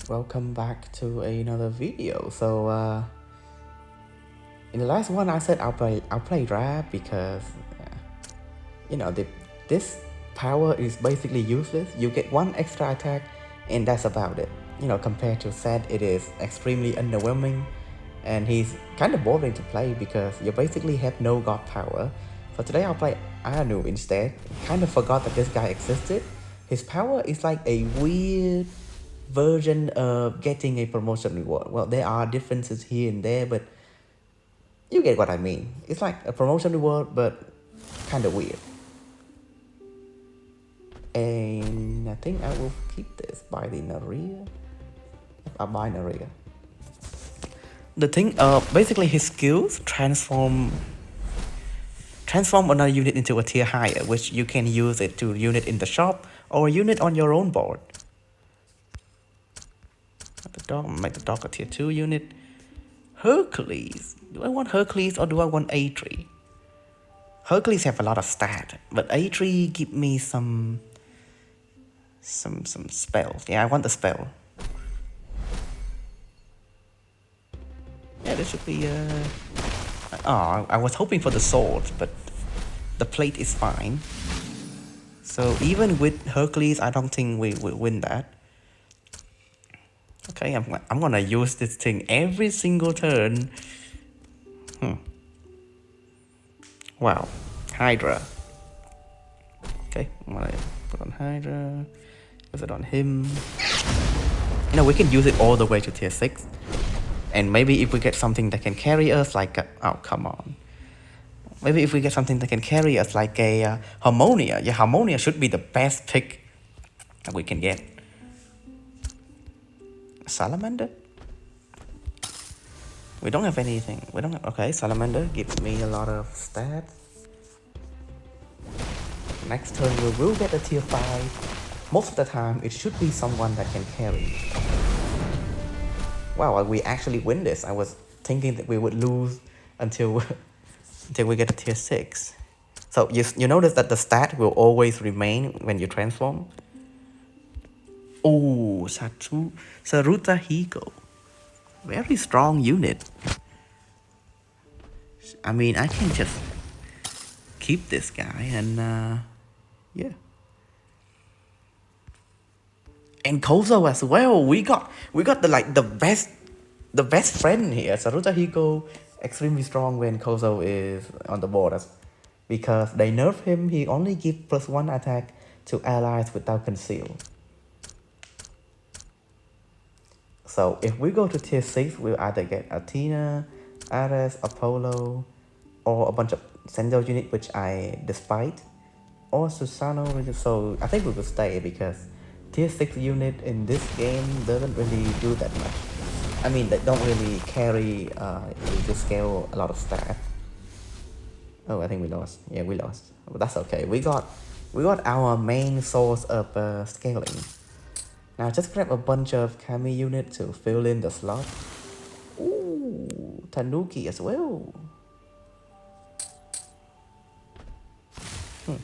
Welcome back to another video. In the last one I said I'll play rap because you know this power is basically useless. You get one extra attack and that's about it. Compared to Zed, it is extremely underwhelming and he's kind of boring to play because you basically have no god power. So today I'll play Anu instead. Kind of forgot that this guy existed. His power is like a weird version of getting a promotion reward. Well, there are differences here and there, but you get what I mean. It's like a promotion reward, but kind of weird. And I think I will keep this by the Naria. I'll buy Naria. The thing, basically his skills transform another unit into a tier higher, which you can use it to unit in the shop or unit on your own board. Make the dog a tier 2 unit. Hercules. Do I want Hercules or do I want A3? Hercules have a lot of stat, but A3 give me some spells. Yeah, I want the spell. Yeah, this should be oh, I was hoping for the sword, but the plate is fine. So even with Hercules, I don't think we will win that. Okay, I'm gonna use this thing every single turn. Wow, Hydra. Okay, I'm gonna put on Hydra. Use it on him. We can use it all the way to tier 6. And maybe if we get something that can carry us, like oh come on. Maybe if we get something that can carry us, like a Harmonia. Yeah, Harmonia should be the best pick that we can get. Salamander? We don't have anything. We don't have. Okay, Salamander gives me a lot of stats. Next turn we will get a tier 5. Most of the time it should be someone that can carry. Wow, we actually win this. I was thinking that we would lose until we get a tier 6. So you notice that the stat will always remain when you transform. Oh, Sarutahiko. Very strong unit. I mean, I can just keep this guy and yeah. And Kozo as well. We got the best friend here. Sarutahiko extremely strong when Kozo is on the board, because they nerf him. He only gives +1 attack to allies without conceal. So if we go to tier 6, we'll either get Athena, Ares, Apollo, or a bunch of Sendo unit, which I despite, or Susano. So I think we will stay because tier 6 unit in this game doesn't really do that much. I mean, they don't really carry to scale a lot of stats. Oh, I think we lost. Yeah, we lost. But that's okay. We got our main source of scaling. Now just grab a bunch of Kami units to fill in the slot. Ooh, Tanuki as well. You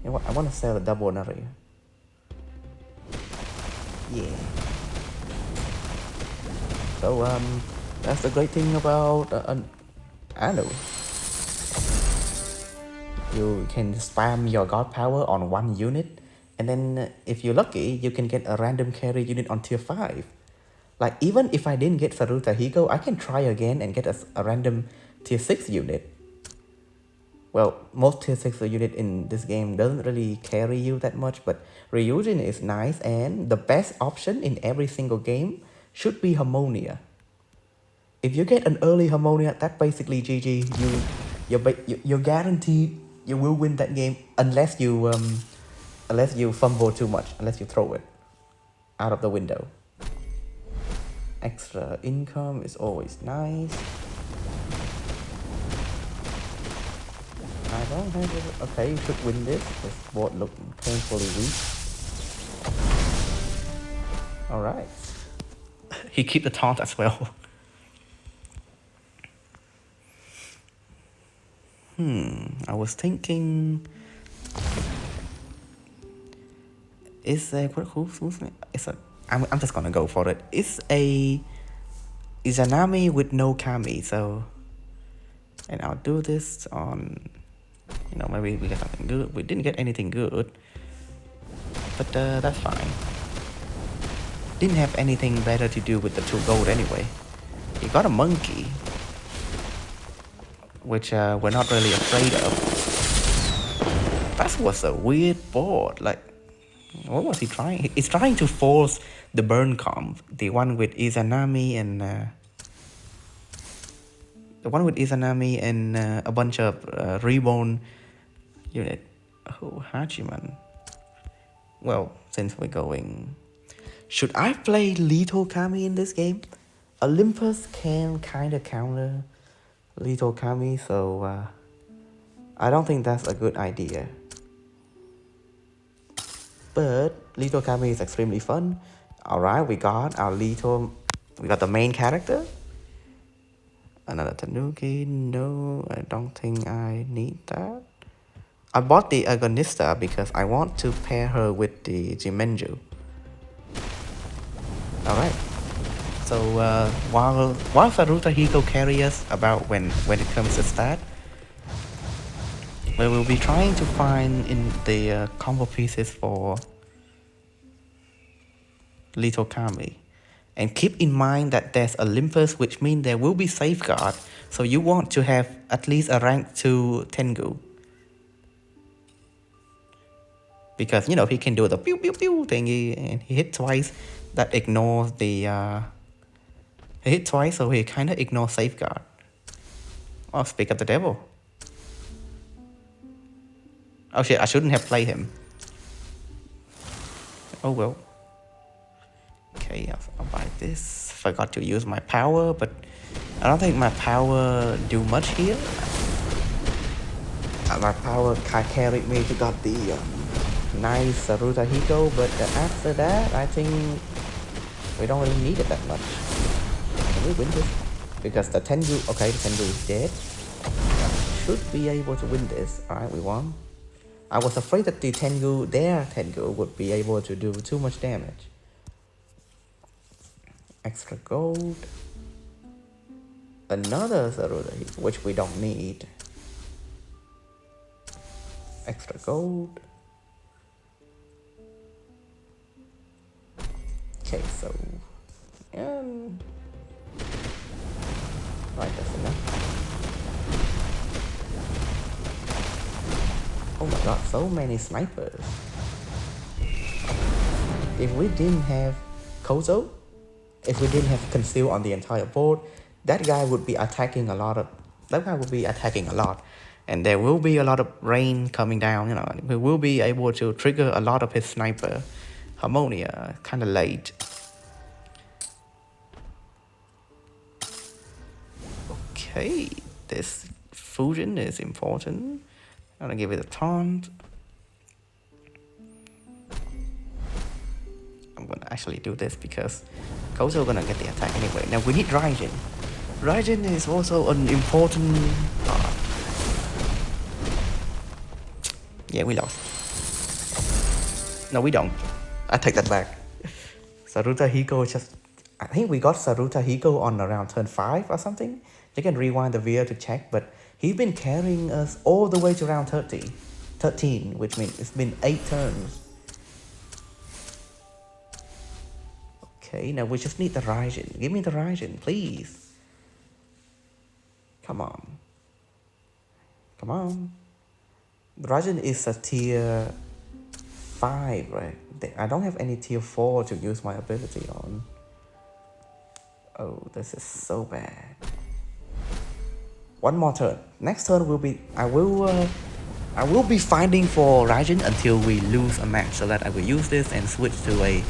know what? I want to sell a double Nari. Yeah. So that's the great thing about Anu. You can spam your god power on one unit, and then if you're lucky, you can get a random carry unit on tier 5. Like, even if I didn't get Sarutahiko, I can try again and get a random tier 6 unit. Well, most tier 6 unit in this game doesn't really carry you that much, but Ryujin is nice, and the best option in every single game should be Harmonia. If you get an early Harmonia, that's basically GG. You're guaranteed you will win that game unless you fumble too much, unless you throw it out of the window. Extra income is always nice. I don't have it. Okay, you should win this. This board looks painfully weak. Alright. He keep the taunt as well. I was thinking, is there who's it's a I'm just gonna go for it. It's a Izanami with no Kami, so, and I'll do this on, maybe we get something good. We didn't get anything good, but that's fine. Didn't have anything better to do with the 2 gold anyway. He got a monkey, which we're not really afraid of. That was a weird board. Like, what was he trying? He's trying to force the burn comp, the one with Izanami and a bunch of reborn unit. Oh, Hachiman. Well, since we're going, should I play Lethal Kami in this game? Olympus can kind of counter Lethal Kami, so I don't think that's a good idea. But Lethal Kami is extremely fun. Alright, we got our Lethal, we got the main character. Another Tanuki, no, I don't think I need that. I bought the Agonista because I want to pair her with the Jimenju. Alright. So while Sarutahiko carries us about when it comes to stat, we will be trying to find in the combo pieces for Lethal Kami. And keep in mind that there's Olympus, which means there will be safeguard. So you want to have at least a rank 2 Tengu. Because, he can do the pew pew pew thingy, and he hit twice. That ignores the... he hit twice, so he kind of ignores safeguard. Oh, speak of the devil. Oh shit, I shouldn't have played him. Oh well. Okay, I'll buy this. Forgot to use my power, but I don't think my power do much here. My power carried me to got the nice Sarutahiko, but after that, I think we don't really need it that much. Can we win this? Because the Tengu, okay, the Tengu is dead. Should be able to win this. Alright, we won. I was afraid that the their Tengu would be able to do too much damage. Extra gold. Another Sarutahiko, which we don't need. Extra gold. Okay, so right, that's enough. Oh my god, so many snipers. If we didn't have Kozo, if we didn't have Conceal on the entire board, that guy would be attacking a lot. And there will be a lot of rain coming down, We will be able to trigger a lot of his sniper. Harmonia, kind of late. Okay, this fusion is important. I'm gonna give it a taunt. I'm gonna actually do this because Kozo gonna get the attack anyway. Now we need Ryujin. Ryujin is also an important part. Yeah, we lost. No, we don't. I take that back. Sarutahiko just... I think we got Sarutahiko on around turn 5 or something. You can rewind the video to check, but he's been carrying us all the way to round 13, which means it's been 8 turns. Okay, now we just need the Ryujin. Give me the Ryujin, please. Come on. Come on. The Ryujin is a tier 5, right? I don't have any tier 4 to use my ability on. Oh, this is so bad. One more turn. Next turn will be... I will be finding for Ryujin until we lose a match, so that I will use this and switch to a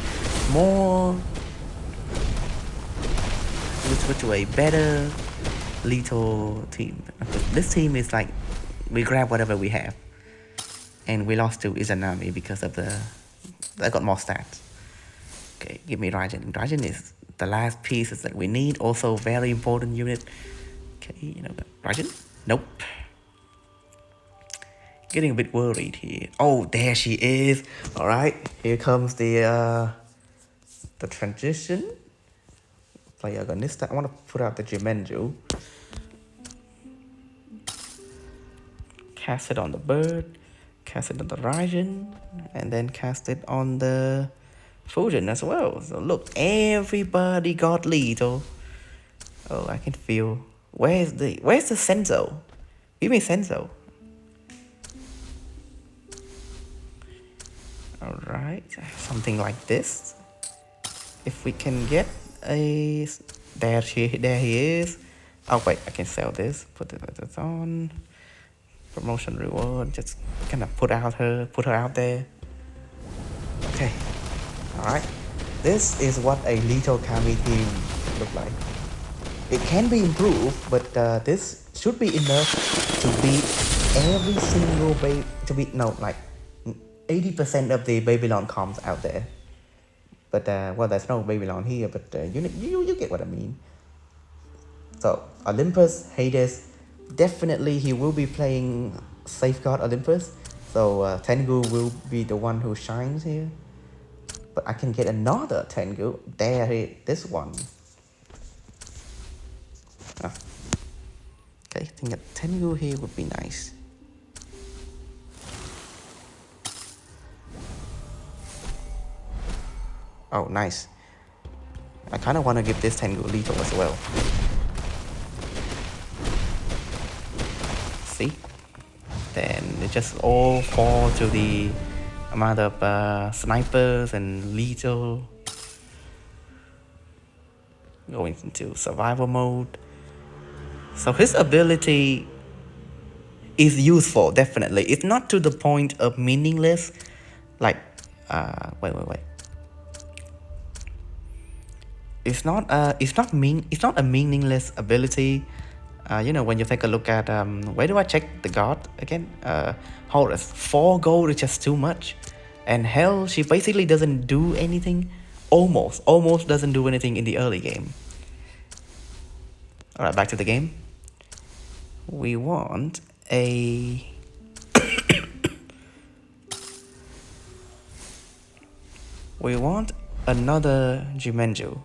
more... switch to a better lethal team. This team is like, we grab whatever we have. And we lost to Izanami because of the... I got more stats. Okay, give me Ryujin. Ryujin is the last pieces that we need. Also very important unit. Okay, Ryujin? Nope. Getting a bit worried here. Oh, there she is. Alright, here comes the the transition. Play Agonista. I want to put out the Jimenju. Cast it on the bird. Cast it on the Ryujin. And then cast it on the Fusion as well. So look, everybody got lethal. Oh, I can feel. Where's the Senzo? Give me Senzo. Alright, something like this. If we can get a... There he is. Oh wait, I can sell this. Put this on. Promotion reward. Just kind of put her out there. Okay. Alright. This is what a lethal Kami team look like. It can be improved, but this should be enough to beat every single 80% of the Babylon comps out there. But well, there's no Babylon here, but you get what I mean. So Olympus, Hades, definitely he will be playing Safeguard Olympus. So Tengu will be the one who shines here. But I can get another Tengu. There he is, this one. Ah. Okay, I think a Tengu here would be nice. Oh, nice. I kind of want to give this Tengu lethal as well. See? Then it just all fall to the amount of snipers and lethal. Going into survival mode. So his ability is useful, definitely. It's not to the point of meaningless. Like, wait. It's not a meaningless ability. You know, when you take a look at where do I check the god again? Horus. 4 gold is just too much. And Hell, she basically doesn't do anything. Almost doesn't do anything in the early game. Alright, back to the game. We want a we want another Jimenju.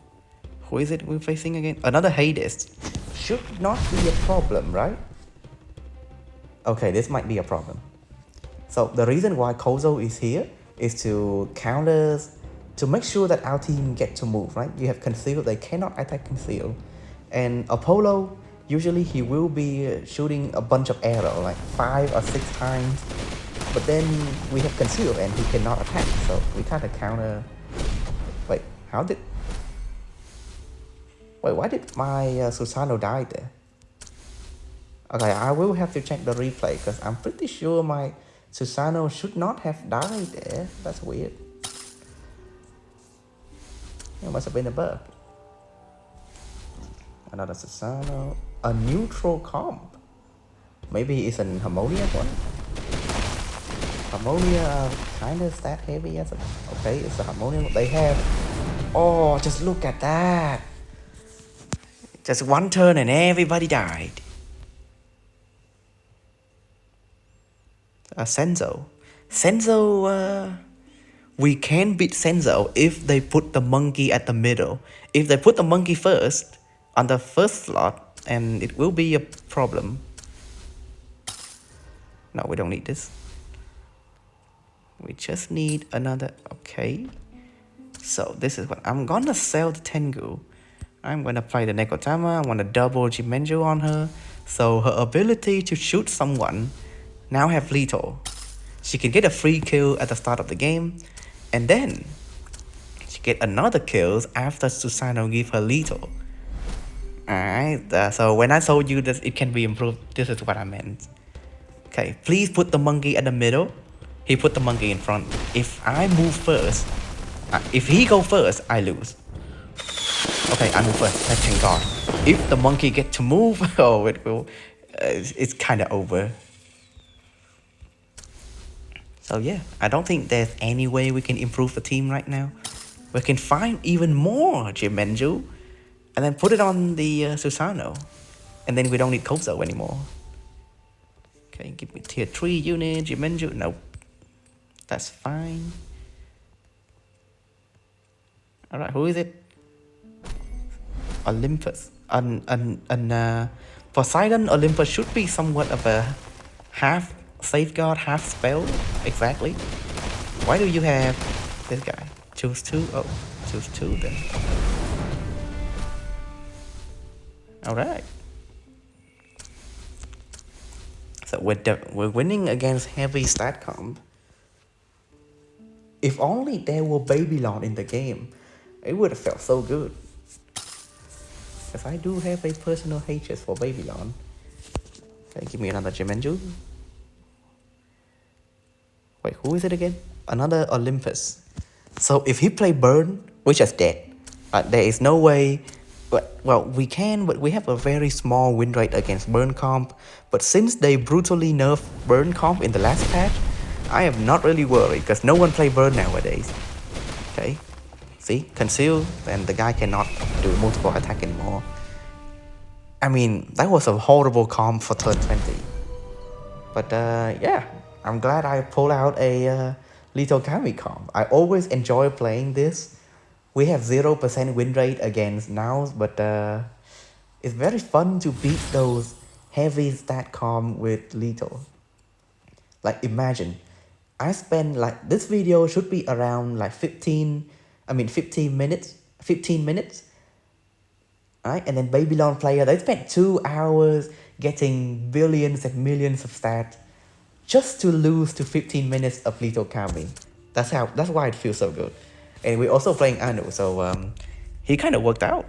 Who is it we're facing again? Another Hades. Should not be a problem, right? Okay, this might be a problem. So the reason why Kozo is here is to counter, to make sure that our team get to move, right? You have Conceal, they cannot attack Conceal. And Apollo, usually he will be shooting a bunch of arrows, like 5 or 6 times. But then we have Conceal and he cannot attack, so we kind of counter. Wait, how did... Wait, why did my Susano die there? Okay, I will have to check the replay because I'm pretty sure my Susano should not have died there. That's weird. It must have been a bug. Another Susano. A neutral comp. Maybe it's an Harmonia one? Harmonia kind of stat heavy as a... Okay, it's a Harmonia. They have... Oh, just look at that. Just one turn and everybody died. Senzo. We can beat Senzo if they put the monkey at the middle. If they put the monkey first, on the first slot, and it will be a problem. No, we don't need this. We just need another... Okay. So this is what... I'm gonna sell the Tengu. I'm gonna play the Nekotama. I want to double Jimenju on her. So her ability to shoot someone now have lethal. She can get a free kill at the start of the game. And then she get another kills after Susano give her lethal. Alright, so when I told you that it can be improved, this is what I meant. Okay, please put the monkey at the middle. He put the monkey in front. If I move first, if he go first, I lose. Okay, I move first. Thank God. If the monkey get to move, oh, it will. It's kind of over. So yeah, I don't think there's any way we can improve the team right now. We can find even more Jimenju, and then put it on the Susano, and then we don't need Kozo anymore. Okay, give me tier 3 unit, Jimenju. Nope, that's fine. Alright, who is it? Olympus. Poseidon Olympus should be somewhat of a half safeguard, half spell. Exactly. Why do you have this guy? Choose two? Oh, choose two then. Alright. So we're winning against heavy stat comp. If only there were Babylon in the game, it would have felt so good. Because I do have a personal hatred for Babylon. Okay, give me another Jimenju. Wait, who is it again? Another Olympus. So if he play Burn, we're just dead. There is no way. Well, we can, but we have a very small win rate against Burn comp. But since they brutally nerfed Burn comp in the last patch, I am not really worried because no one play Burn nowadays. Okay, see, conceal, and the guy cannot do multiple attack anymore. I mean, that was a horrible comp for turn 20. But yeah, I'm glad I pulled out a Lethal Kami comp. I always enjoy playing this. We have 0% win rate against Nows, but it's very fun to beat those heavy stat comp with Lethal. Like imagine, I spend like, this video should be around like 15 minutes. 15 minutes. Right? And then Babylon player, they spent 2 hours getting billions and millions of stats just to lose to 15 minutes of Lethal Kami. That's why it feels so good. And we're also playing Anu, so he kind of worked out.